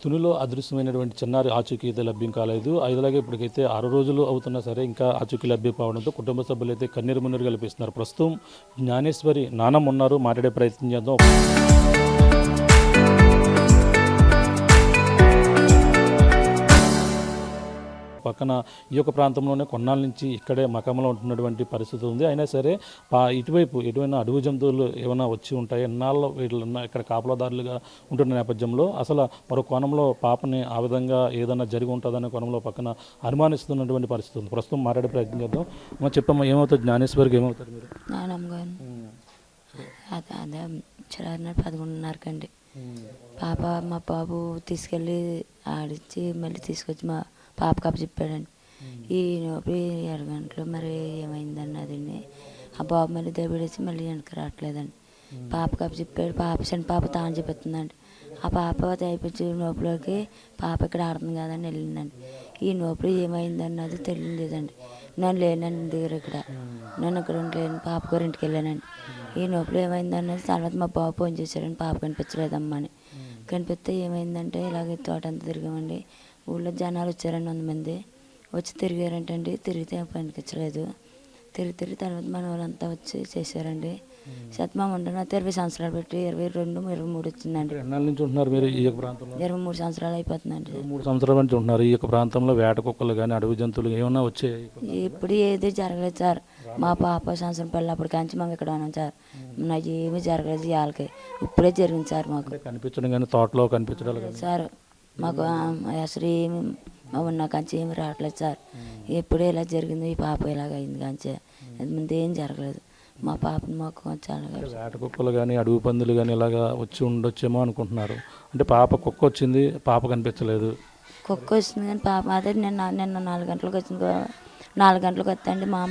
తునిలో అదృశ్యమైనటువంటి చిన్నారి ఆచూకీ అయితే లభ్యం కాలేదు. అలాగే ఇప్పటికైతే 6 రోజులు అవుతున్నా సరే ఇంకా ఆచూకీ లభ్యం కావడంతో కుటుంబ సభ్యులు అయితే కన్నీరు మున్నీరు కల్పిస్తున్నారు. ప్రస్తుతం జ్ఞానేశ్వరి నానమ్మ ఉన్నారు, మాట్లాడే ప్రయత్నం చేద్దాం. పక్కన ఈ యొక్క ప్రాంతంలోనే కొన్నాళ్ళ నుంచి ఇక్కడే మకాంలో ఉంటున్నటువంటి పరిస్థితి ఉంది. అయినా సరే ఇటువైపు ఎటువైనా అడవి జంతువులు ఏమైనా వచ్చి ఉంటాయి, ఎన్నాళ్ళు వీళ్ళున్న ఇక్కడ కాపలాదారులుగా ఉంటున్న నేపథ్యంలో అసలు మరో కోణంలో పాపని ఆ విధంగా ఏదైనా జరిగి ఉంటుందనే కోణంలో పక్కన అనుమానిస్తున్నటువంటి పరిస్థితి ఉంది. ప్రస్తుతం మాట్లాడే ప్రయత్నం చేద్దాం. చెప్పమ్మా, ఏమవుతుంది జ్ఞానేశ్వరికి? ఏమవుతారు మీరు? అదే చిరారినాడు 11:30కండి. పాప మా బాబు తీసుకెళ్ళి ఆడిచ్చి మళ్ళీ తీసుకొచ్చి మా పాప కప్ప చెప్పాడండి. ఈ నొప్పి 7 గంటలు మరి ఏమైందన్నదండి. ఆ బాబు మళ్ళీ దెబ్బడేసి మళ్ళీ వెనక్కి రావట్లేదండి. పాప కప్ప చెప్పాడు. పాప చిన్న పాప తాను చెప్తుందండి. ఆ పాప తెప్పించి నోపులోకి పాప ఇక్కడ ఆడుతుంది కదండి వెళ్ళిందండి. ఈ నోపులు ఏమైందన్నది తెలియలేదండి. నేను లేనండి దగ్గర ఇక్కడ, నేను ఇక్కడ ఉండలేను, పాప గారింటికి వెళ్ళానండి. ఈ నోపులు ఏమైందన్నది తర్వాత మా బాబు ఫోన్ చేశాడండి, పాప కనిపించలేదమ్మా అని. కనిపిస్తే ఏమైందంటే ఇలాగే తోటంతా తిరిగామండి. ఊళ్ళో జనాలు వచ్చారండి 100 మంది వచ్చి తిరిగారంటండి. తిరిగితే పనిపించలేదు. తిరిగి తర్వాత మన వాళ్ళంతా వచ్చి చేశారండి. శతమానం ఉంటున్నా 20 సంవత్సరాలు పెట్టి 22, 23 వచ్చిందండి. ఎన్నాళ్ళ నుంచి ఉంటున్నారు మీరు ఈ యొక్క ప్రాంతంలో? 23 సంవత్సరాలు అయిపోతుందండి. 3 సంవత్సరాల నుంచి ఉంటున్నారు. ఈ యొక్క ప్రాంతంలో వేట కుక్కలు కానీ అడవి జంతువులు ఏమైనా వచ్చాయి? ఇప్పుడు ఏది జరగలేదు సార్. మా పాప సంవత్సరం పిల్లప్పటి కాంచి మేము ఇక్కడ ఉన్నాం సార్. నాకు ఏమీ జరగలేదు వాళ్ళకి. ఇప్పుడే జరిగింది సార్. మాకు కనిపించడం కానీ తోటలో కనిపించడం సార్ మాకు అసలు ఏమి ఉన్న కంచి ఏమి రావట్లేదు సార్. ఎప్పుడే ఇలా జరిగింది, ఈ పాప ఇలాగ అయింది కంచి, ముందు ఏం జరగలేదు. మా పాపని మాకు చాలా వేట కుక్కలు కానీ అడవి పందులు కానీ ఇలాగా వచ్చి ఉండొచ్చేమో అనుకుంటున్నారు. అంటే పాప కుక్క వచ్చింది, పాప కనిపించలేదు. కుక్క వచ్చింది కానీ పాప అదే నిన్న 4 గంటలకు వచ్చింది. 4 గంటలకు వస్తాండి మా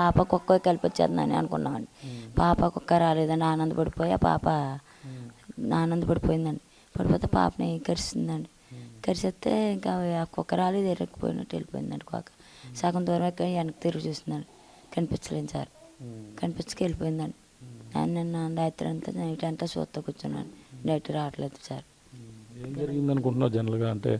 పాప కుక్క కలిపి వచ్చేస్తుందని అనుకున్నామండి. పాప కుక్క రాలేదండి. ఆనందపడిపోయి ఆ పాప ఆనందపడిపోయిందండి. పడిపోతే పాపని కరిసిందండి. కరిసేస్తే ఇంకా ఆ కుక్క రాలేదు, ఎరక్కిపోయినట్టు వెళ్ళిపోయిందండి. కుక్క సగం దూరం వెనక్కి తిరిగి చూస్తుందండి. కనిపించలేదు సార్. కనిపించక వెళ్ళిపోయిందండి. నిన్న రాత్రి అంతా నైట్ అంతా చూస్తూ కూర్చున్నాను. నైట్ రావట్లేదు సార్. ఏం జరిగింది అనుకుంటున్నావు జనరల్గా? అంటే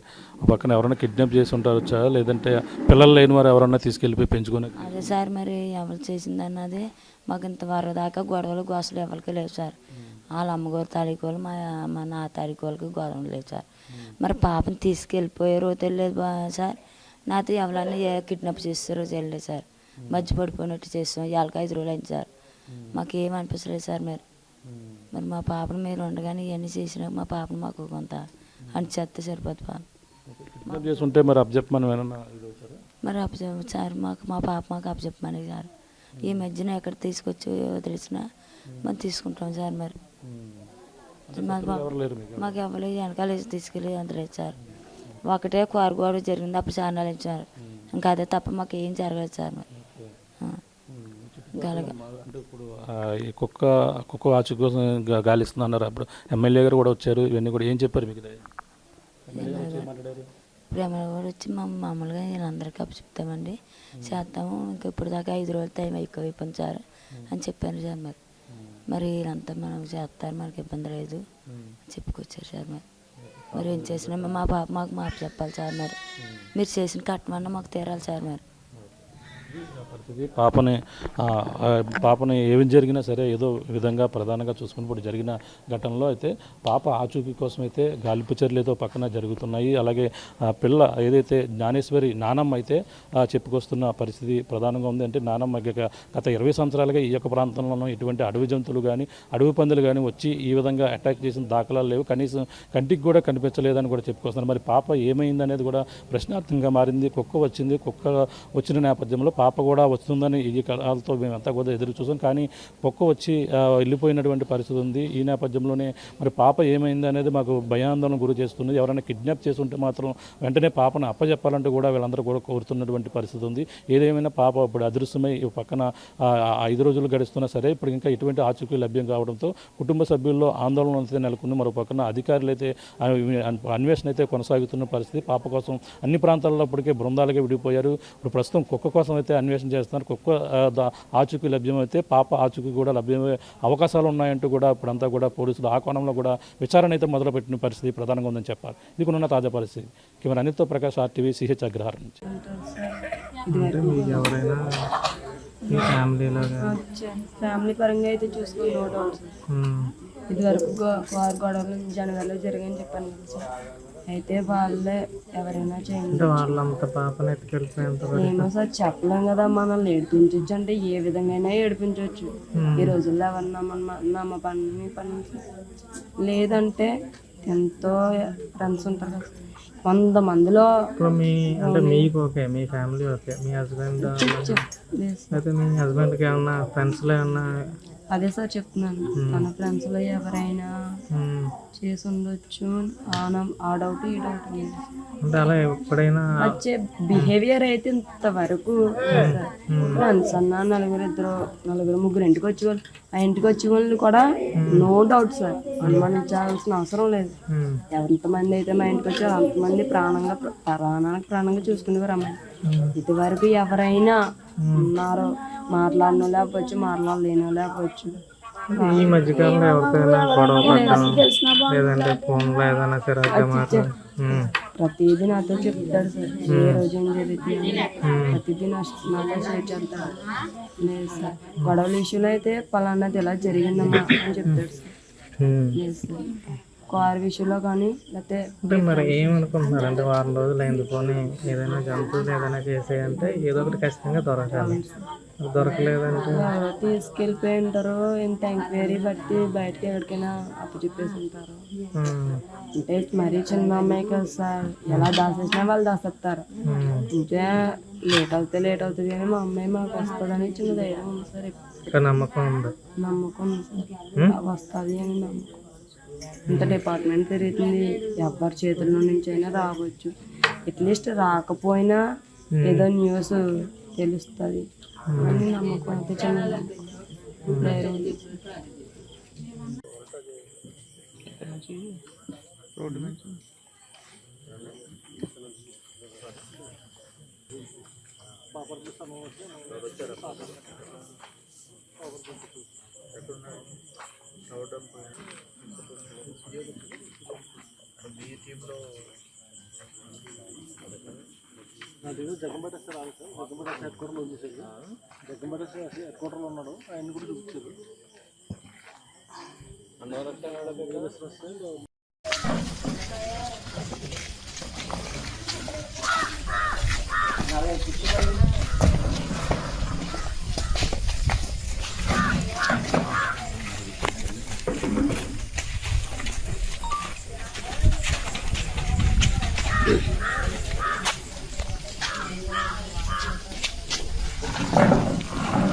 పక్కన ఎవరైనా కిడ్నాప్ చేసి ఉంటారొచ్చా, లేదంటే పిల్లలు లేని వారు ఎవరన్నా తీసుకెళ్ళిపోయి పెంచుకునే? అదే సార్, మరి ఎవరు చేసిందన్నది మాకు ఇంతవరకు దాకా గొడవలు గోసలు ఎవరికి లేవు సార్. వాళ్ళ అమ్మగారు తారీఖులు మా నా తారీఖులకి గొడవలు లేవు సార్. మరి పాపని తీసుకెళ్ళిపోయారో తెలియదు సార్. నాతో ఎవరన్నా కిడ్నాప్ చేస్తారో తెలియదు సార్. మధ్య పడిపోయినట్టు చేస్తాం. 5 రోజులు అయింది సార్. మాకేం అనిపించలేదు సార్. మరి మా పాపను మీరు ఉండగానే ఇవన్నీ చేసినా మా పాపను మాకు కొంత చేస్తే సరిపోదు. మరి అప్పచెప్ప సార్, మా పాప మాకు అప్పచెప్పమని సార్. ఈ మధ్యన ఎక్కడ తీసుకొచ్చి వదిలేసినా మనం తీసుకుంటాం సార్. మరి మాకు ఎవరు వెనకాల తీసుకెళ్ళి అందలేదు సార్. ఒకటే కోరుగోడ జరిగింది, అప్పుడు చాన్నాలు ఇచ్చారు. ఇంకా అదే తప్ప మాకు ఏం జరగలేదు సార్. మరి అంటే ఇప్పుడు ఈ కుక్క ఆచు కోసం గాలిస్తుంది అన్నారు. అప్పుడు ఎమ్మెల్యే గారు కూడా వచ్చారు. ఇవన్నీ కూడా ఏం చెప్పారు మీకు? ప్రేమ కూడా వచ్చి మామూలుగా వీళ్ళందరికీ అప్పు చెప్తామండి, చేస్తాము. ఇంకా ఇప్పుడు దాకా 5 రోజులు టైం ఎక్కువైపోయింది సార్ అని చెప్పాను సార్. మరి వీళ్ళంతా మనం చేస్తారు, మనకి ఇబ్బంది లేదు చెప్పుకొచ్చారు సార్. మరి ఏం చేసినా మా పాప మాకు మాపు చెప్పాలి సార్. మరి మీరు చేసిన కట్టమన్నా మాకు తీరాలి సార్. మరి పాపని ఏమి జరిగినా సరే ఏదో విధంగా ప్రధానంగా చూసుకున్నప్పుడు జరిగిన ఘటనలో అయితే పాప ఆచూకీ కోసం అయితే గాలింపు చర్యలు ఏదో పక్కన జరుగుతున్నాయి. అలాగే పిల్ల ఏదైతే జ్ఞానేశ్వరి నానమ్మ అయితే చెప్పుకొస్తున్న పరిస్థితి ప్రధానంగా ఉంది. అంటే నానమ్మ గత 20 సంవత్సరాలుగా ఈ యొక్క ప్రాంతంలో ఎటువంటి అడవి జంతువులు కానీ అడవి పందులు కానీ వచ్చి ఈ విధంగా అటాక్ చేసిన దాఖలాలు లేవు. కనీసం కంటికి కూడా కనిపించలేదని కూడా చెప్పుకొస్తున్నారు. మరి పాప ఏమైంది అనేది కూడా ప్రశ్నార్థంగా మారింది. కుక్క వచ్చిన నేపథ్యంలో పాప కూడా వస్తుందని ఈ కాలాలతో మేమంతా కూడా ఎదురు చూసాం. కానీ కుక్క వచ్చి వెళ్ళిపోయినటువంటి పరిస్థితి ఉంది. ఈ నేపథ్యంలోనే మరి పాప ఏమైంది అనేది మాకు భయాందోళన గురి చేస్తుంది. ఎవరైనా కిడ్నాప్ చేసి ఉంటే మాత్రం వెంటనే పాపను అప్పచెప్పాలంటూ కూడా వీళ్ళందరూ కూడా కోరుతున్నటువంటి పరిస్థితి ఉంది. ఏదేమైనా పాప ఇప్పుడు అదృశ్యమై పక్కన 5 రోజులు గడుస్తున్నా సరే ఇప్పుడు ఇంకా ఎటువంటి ఆచూకీ లభ్యం కావడంతో కుటుంబ సభ్యుల్లో ఆందోళన అయితే నెలకొంది. మరో పక్కన అధికారులు అయితే అన్వేషణ అయితే కొనసాగుతున్న పరిస్థితి. పాప కోసం అన్ని ప్రాంతాల్లో ఇప్పటికే బృందాలుగా విడిపోయారు. ఇప్పుడు ప్రస్తుతం కుక్క కోసం అయితే అయితే అన్వేషణ చేస్తున్నారు. కుక్క ఆచూకీ లభ్యమైతే పాప ఆచూకీ కూడా లభ్యమయ్యే అవకాశాలు ఉన్నాయంటూ కూడా ఇప్పుడంతా కూడా పోలీసులు ఆ కోణంలో కూడా విచారణ అయితే మొదలుపెట్టిన పరిస్థితి ప్రధానంగా ఉందని చెప్పాలి. ఇది ఉన్న తాజా పరిస్థితి. కెమెరా అనిల్తో ప్రకాష్, RTV, CH అగ్రహారం నుంచి. అంటే మీకు ఎవరైనా మీ ఫ్యామిలీ పరంగా అయితే చూసుకుని నో డౌట్ ఇదివరకు గొడవలు జనవరిలో జరిగాయని చెప్పాను కదా సార్. అయితే వాళ్ళే ఎవరైనా చేయండి అంటే వాళ్ళంత పాపను ఎత్తుకెళ్ళిపోయేంత ఏమో సార్ చెప్పలేం కదా. మనల్ని ఏడిపించవచ్చు అంటే ఏ విధంగా అయినా ఏడిపించవచ్చు. ఈ రోజుల్లో ఎవరు నమ్మ పని లేదంటే ఎంతో ఫ్రెండ్స్ ఉంటారు కదా 100 మందిలో. ఇప్పుడు మీ అంటే మీకు ఓకే, మీ ఫ్యామిలీ ఓకే, మీ హస్బెండ్ అయితే మీ హస్బెండ్కి ఏమన్నా ఫ్రెండ్స్లో ఏమన్నా? అదే సార్ చెప్తున్నాను, తన ఫ్రెండ్స్లో ఎవరైనా చేసి ఉండొచ్చు. ఆ డౌట్ ఈ డౌట్ అంటే అలా ఎప్పుడైనా వచ్చే బిహేవియర్ అయితే ఇంతవరకు ఫ్రెండ్స్ అన్న నలుగురు ముగ్గురు ఇంటికి వచ్చేవాళ్ళు. ఆ ఇంటికి వచ్చే వాళ్ళు కూడా నో డౌట్ సార్, అనుమానించాల్సిన అవసరం లేదు. ఎంతమంది అయితే మా ఇంటికి వచ్చారో అంతమంది ప్రాణంగా చూసుకునేవారు అమ్మాయి. ఇదివరకు ఎవరైనా ఉన్నారో, మాట్లాడిన లేకపోవచ్చు, మాట్లాడలేనో లేకపోవచ్చు. ఈ మధ్యకాలంలో ఎవరికైనా గొడవ పడడం లేదంటే ఫోన్లో ఏదైనా సరిగ్గా మాట్లాడి ప్రతిదీ నాతో చెప్తాడు సార్. ఏ రోజు ఏం జరుగుతుంది ప్రతిదీ నాతో షేర్ చేస్తాడు. లేదు సార్, గొడవల ఇష్యూలో అయితే పలానాది ఇలా జరిగిందమ్మా అని చెప్తాడు సార్. లేదు సార్, కారు విషయంలో కానీ లేకపోతే అంటే మరి ఏమనుకుంటున్నారు అంటే వారం రోజులు అయింది పోనీ ఏదైనా జంతువులు ఏదైనా చేసేయంటే ఏదో ఒకటి ఖచ్చితంగా దొరకాలి. దొరకలేదంటే తీసుకెళ్ళిపోయి ఉంటారు. ఇంత ఎంక్వైరీ బట్టి బయటకి ఎక్కడికైనా అప్పు చెప్పేసి ఉంటారు. అంటే మరీ చిన్న అమ్మాయి కదా సార్, ఎలా దాచేసినా వాళ్ళు దాచేస్తారు. అంటే లేట్ అవుతుంది కానీ మా అమ్మాయి మాకు వస్తుందని చిన్న ధైర్యం ఉంది సార్. నమ్మకం ఉంది సార్, వస్తుంది అని నమ్మకం. ఇంత డిపార్ట్మెంట్ తిరుగుతుంది, ఎవరి చేతుల నుంచి అయినా రావచ్చు. అట్లీస్ట్ రాకపోయినా ఏదో న్యూస్ తెలుస్తుంది అని నమ్మకం అయితే చిన్న ధైర్యం ఉంది. జగ్గంపేట సార్ జగ్గంపేట హెడ్ క్వార్టర్లో వచ్చేసారు. జగ్గంపేట హెడ్ క్వార్టర్లో ఉన్నాడు, ఆయన కూడా చూపించారు.